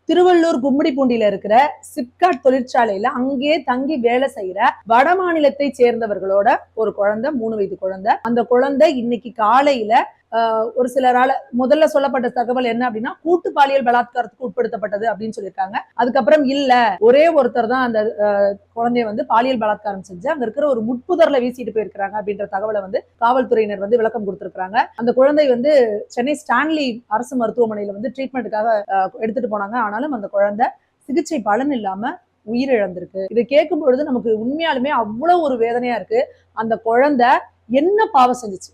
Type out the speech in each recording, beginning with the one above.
திருவள்ளூர் கும்மிடிப்பூண்டியில இருக்கிற சிப்காட் தொழிற்சாலையில அங்கேயே தங்கி வேலை செய்யற வட மாநிலத்தை சேர்ந்தவர்களோட ஒரு குழந்தை, 3 வயது குழந்தை. அந்த குழந்தை இன்னைக்கு காலையில ஒரு சிலரால முதல்ல சொல்லப்பட்ட தகவல் என்ன அப்படின்னா, கூட்டு பாலியல் பலாத்காரத்துக்கு உட்படுத்தப்பட்டது அப்படின்னு சொல்லியிருக்காங்க. அதுக்கப்புறம் இல்ல, ஒரே ஒருத்தர் தான் அந்த குழந்தைய பாலியல் பலாத்காரம் செஞ்சு அங்க இருக்கிற ஒரு முட்புதர்ல வீசிட்டு போயிருக்காங்க அப்படின்ற தகவலை காவல்துறையினர் விளக்கம் கொடுத்திருக்காங்க. அந்த குழந்தை சென்னை ஸ்டான்லி அரசு மருத்துவமனையில ட்ரீட்மெண்ட்டுக்காக எடுத்துட்டு போனாங்க. ஆனாலும் அந்த குழந்தை சிகிச்சை பலன் இல்லாம உயிரிழந்திருக்கு. இதை கேட்கும் பொழுது நமக்கு உண்மையாலுமே அவ்வளவு ஒரு வேதனையா இருக்கு. அந்த குழந்தை என்ன பாவம் செஞ்சுச்சு?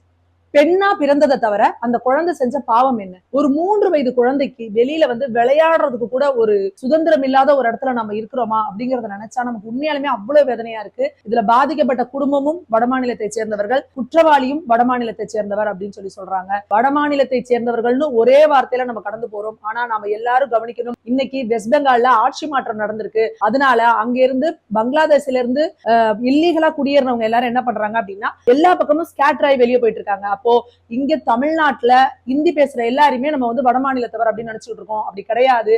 பெண்ணா பிறந்ததை தவிர அந்த குழந்தை செஞ்ச பாவம் என்ன? ஒரு 3 வயது குழந்தைக்கு வெளியில விளையாடுறதுக்கு கூட ஒரு சுதந்திரம் இல்லாத ஒரு இடத்துல நம்ம இருக்கிறோமா அப்படிங்கறத நினைச்சா நமக்கு உண்மையாலுமே அவ்வளவு வேதனையா இருக்கு. இதுல பாதிக்கப்பட்ட குடும்பமும் வடமாநிலத்தை சேர்ந்தவர்கள், குற்றவாளியும் வடமாநிலத்தை சேர்ந்தவர் அப்படின்னு சொல்றாங்க. வடமாநிலத்தை சேர்ந்தவர்கள்னு ஒரே வார்த்தையில நம்ம கடந்து போறோம். ஆனா நாம எல்லாரும் கவனிக்கணும், இன்னைக்கு வெஸ்ட் பெங்கால்ல ஆட்சி மாற்றம் நடந்திருக்கு. அதனால அங்க இருந்து பங்களாதேஷ்ல இருந்து இல்லீகலா குடியேறினவங்க எல்லாரும் என்ன பண்றாங்க அப்படின்னா, எல்லா பக்கமும் ஸ்கேட்டர் ஆகி வெளியே போயிட்டு இருக்காங்க. அப்போ இங்க தமிழ்நாட்டுல ஹிந்தி பேசுற எல்லாருமே நம்ம வட மாநிலத்தவர் அப்படின்னு நினைச்சுட்டு இருக்கோம். அப்படி கிடையாது.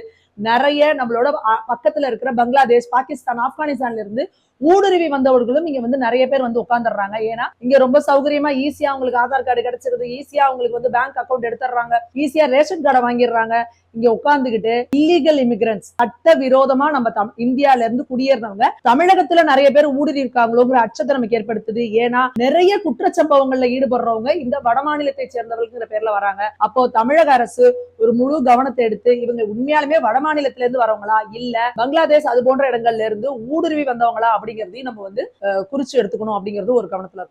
நிறைய நம்மளோட பக்கத்துல இருக்கிற பங்களாதேஷ், பாகிஸ்தான், ஆப்கானிஸ்தான்ல இருந்து ஊடுருவி வந்தவர்களும் இங்க நிறைய பேர் உட்கார்ந்துடுறாங்க. ஏன்னா இங்க ரொம்ப சௌகரியமா ஈஸியா அவங்களுக்கு ஆதார் கார்டு கிடைச்சிருது, ஈஸியா அவங்களுக்கு பேங்க் அக்கௌண்ட் எடுத்துடுறாங்க, ஈஸியா ரேஷன் கார்டை வாங்கிடுறாங்க. இங்க உட்கார்ந்துகிட்டு இல்லீகல் இமிகிரன்ட்ஸ், சட்ட விரோதமா நம்ம இந்தியால இருந்து குடியேறினவங்க தமிழகத்துல நிறைய பேர் ஊடுருவி இருக்காங்களோங்கிற அச்சத்தை நமக்கு ஏற்படுத்துது. ஏன்னா நிறைய குற்றச்சம்பவங்கள்ல ஈடுபடுறவங்க இந்த வட மாநிலத்தை சேர்ந்தவர்கள் பேர்ல வராங்க. அப்போ தமிழக அரசு ஒரு முழு கவனத்தை எடுத்து இவங்க உண்மையாலுமே வட மாநிலத்தில இருந்து வரவங்களா இல்ல பங்களாதேஷ் அது போன்ற இடங்கள்ல இருந்து ஊடுருவி வந்தவங்களா அப்படிங்கறதையும் நம்ம குறிச்சு எடுத்துக்கணும் அப்படிங்கிறது ஒரு கவனத்துல